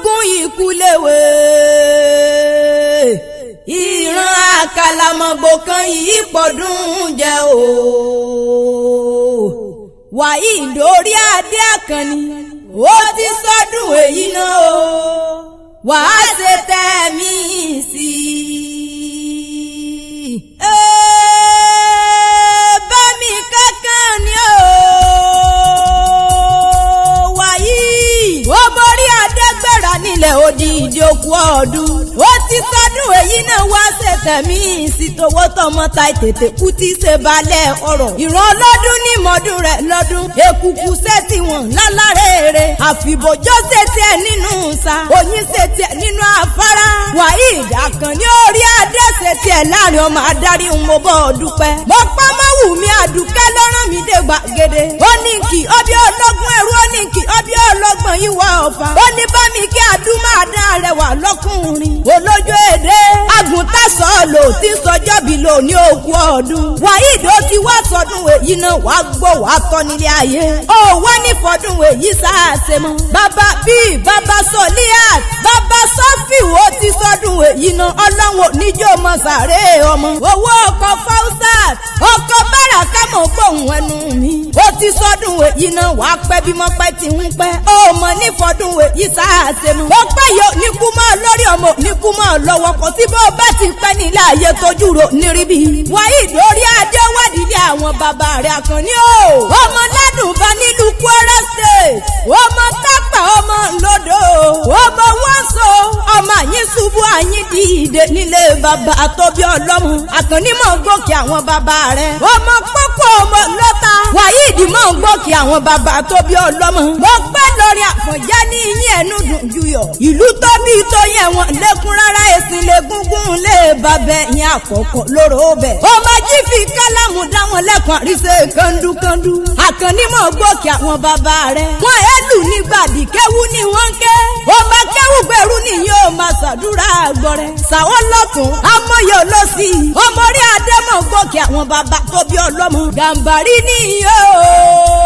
gúngún ìkúléwé ìran àkàlàmọ̀gbò kan yìí pọ̀dún jẹ́ o. Waheed Oriade Akanni ó ti sọdún èyí náà o, wàá ṣe tẹ̀mí sí i. Bẹ́mi kankan ni o. Waheed ó borí Adégbèrà nílẹ̀ odidi okú ọdún. Ó ti sọdún èyí náà wá ṣe tẹ̀mí sí towó tọmọ ta tètè kú tí ṣe balẹ̀ ọ̀rọ̀. Ìran ọlọ́dún ní mọ́dún rẹ̀ lọ́dún. Èkùkù ṣe tiwọn lálárẹ̀ẹ́rẹ́. Àfìbòjọ́ ṣe tiẹ̀ nínú sa. Oyin ṣe tiẹ̀ nínú afárá. Waheed Akanni Oriade ṣe tiẹ̀ láàrin ọmọ adarí ń mo bọ́ dúpẹ́. Mo pa mọ́wù mi Àdùkẹ́ lọ́rán mi dé gbàgede. Ó ní kí ọbí ọlọ́gbọ́n ẹrú, ó ní kí ọbí ọlọ́gbọ́n ìwà ọ̀fà. Ó ní bá mi kí àdúmọ̀ àdá rẹwà lọ́kùnrin. Olójó èdè àgùntàn sọ̀lò tí sọjọ́bí lò ní ogún ọdún. Waheed ó ti wá sọdún èyí náà wá gbọ́ wá tọ́ nílé ayé. Ó wá ní fọdún èyí sáàsẹ mọ́. Bàbá bíi bàbá Soliat, bàbá Sọ́fì ó ti sọdún èyí náà. Ọlọ́run oníjó mọ sàré ọmọ. Owó ọkọ̀ Fausat, ọkọ̀ Báràká mọ̀ gbóhùn ẹnu mi. Ó ti sọdún èyí náà wá pẹ́ bí mọ́ pẹ́ ti ń pẹ́. Ó mọ̀ ní fọdún èyí sáàsẹ mọ́. Ó pẹ́ yóò ní kú mọ́ lórí ọmọ ní kú mọ́ lọ́wọ́ kò sí bó bá ti pẹ́ nílé ayé tójú ro níríbí. Waheed Oriade wádìí lé àwọn bàbá rẹ̀ Akanni o. Ọmọ ladunba nílu Kwara State. Ọmọ tápà ọmọ ńlọdọ. Ọmọ wọ́sọ ọmọ àyín ṣubú àyín dìde nílé bàbá tóbi ọlọ́mọ. Akanni mọ̀ gòkè àwọn bàbá rẹ̀. Ọmọ pọ́pọ́ ọmọ lọ́ta. Waheed mọ̀ gòkè àwọn bàbá tóbi ọlọ́mọ. Mo pẹ́ lórí Àfọ̀njá ní iyín ẹnu dùn juyọ̀. Ìlú tóbi tó yẹ wọn lẹ́kún rárá èsìn lè gúngún lè bàbẹ̀ yẹn àkọ́kọ́ lóró bẹ̀. Ọmọ jífi kálámù dá wọn lẹ́kùn àríṣe kándukandu. Akanni mọ̀ gòkè àwọn bàbá rẹ̀. Wọ́n èlù nígbàdí kéwú ni wọ́n ké. Ọmọ kéwú gbèrú ni yóò máa ṣàdúrà gbọ́rẹ́. Sàwọ́ lọ́tún amóye olóṣì. Ọmọ Oriade mọ̀ gòkè àwọn bàbá tó bí ọlọ́mọ. Gàmbàrí ni yóò.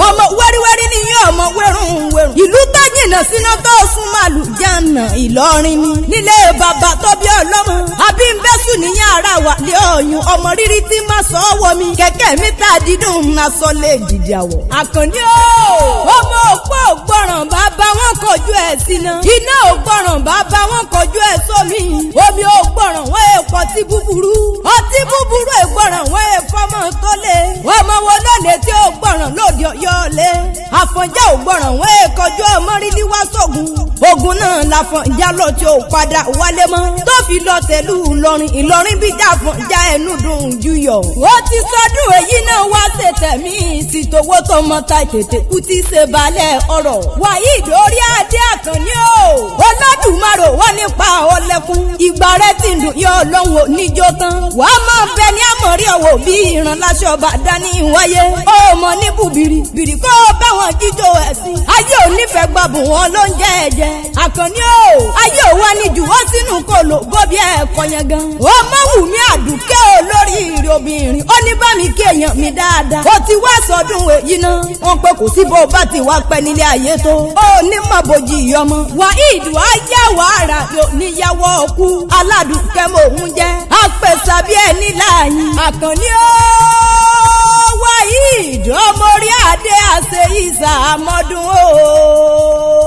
Ọmọ wẹ́ríwẹ́rí ni yóò ọmọ wẹ́rùn-wẹ́rùn. Ìlú tó jìnnà síná tó sún màlúù jàǹnà Ìlọrin ni. Nílé bàbá tó bí ọlọ́mọ. Àbí ń bẹ́sùn níyàn ara wà lé ọ̀yun. Ọmọ rírí tí máa sọ wọ mi. Kẹ̀kẹ́ mi tá dídùn máa sọ lé dìde àwọ̀. Akanni o. Ọmọ òpó ògbọ̀ràn bàbá wọn kọjú ẹ̀ síná. Iná ògbọ̀ràn bàbá wọn kọjú ẹ̀ sómi. Omi ògbọ̀ràn wọ́n èèpọ̀ ọtí búburú. Ọtí búburú ègbọ̀ràn wọ́n èèpọ̀ mọ́ tó lé. Ọmọ wo lónìí tí ògbọ̀ràn lòdì ọ̀yọ́ lé. Àfọ̀njá ògbọ̀ràn wọ́n èèkọjú ọmọ rílí wá sógun. Ogun náà l'Àfọ̀njá lọ tí ó padà wálé mọ́. Tó fi lọ tẹ̀lú Ìlọrin, Ìlọrin bí Àfọ̀njá ẹnu dùn juyọ̀. Ó ti sọdún èyí náà wá ṣe tẹ̀mí sí towó tọmọ ta tètè kú tí ṣe balẹ̀ ọ̀rọ̀. Waheed Oriade Akanni o. Olódùmarè wọ́n nípa ọlẹ́kùn. Ìgbà rẹ̀ ti dùn yọ Ọlọ́run oníjó tán. Wàá máa bẹ ní àmọ̀rí ọ̀wọ̀ bí ìran láṣọ bàdá ní wáyé. Ó mọ ní bùbìrì bìrì kó bá wọn jíjó ẹ̀sìn. Ayé ò nífẹ̀ẹ́ gbàbùn wọn ló ń jẹ́ ẹ̀jẹ̀. Akanni o. Ayé ò wá ní jù wọ́n sínú kòlò gómìnà ẹ̀kọ́ yẹn gan. Ó mọ̀ wù mí Àdùkẹ́ olórí ìrìn obìnrin. Ó ní bá mi kí èèyàn mi dáadáa. Ó ti wá sọdún èyí náà. Wọ́n pé kò sí bó bá ti wá pẹ́ nílé ayé tó. Ó ní mọ̀ bòjì ọmọ. Waheed wá yá wàrà yóò níyàwó ọkú. Aládùkẹ́ mò ń jẹ́. Apèsàbí ẹ̀ níláyìn. Akanni o. Waheed ọmọ Oriade àṣẹ ìsàmọ́dún o.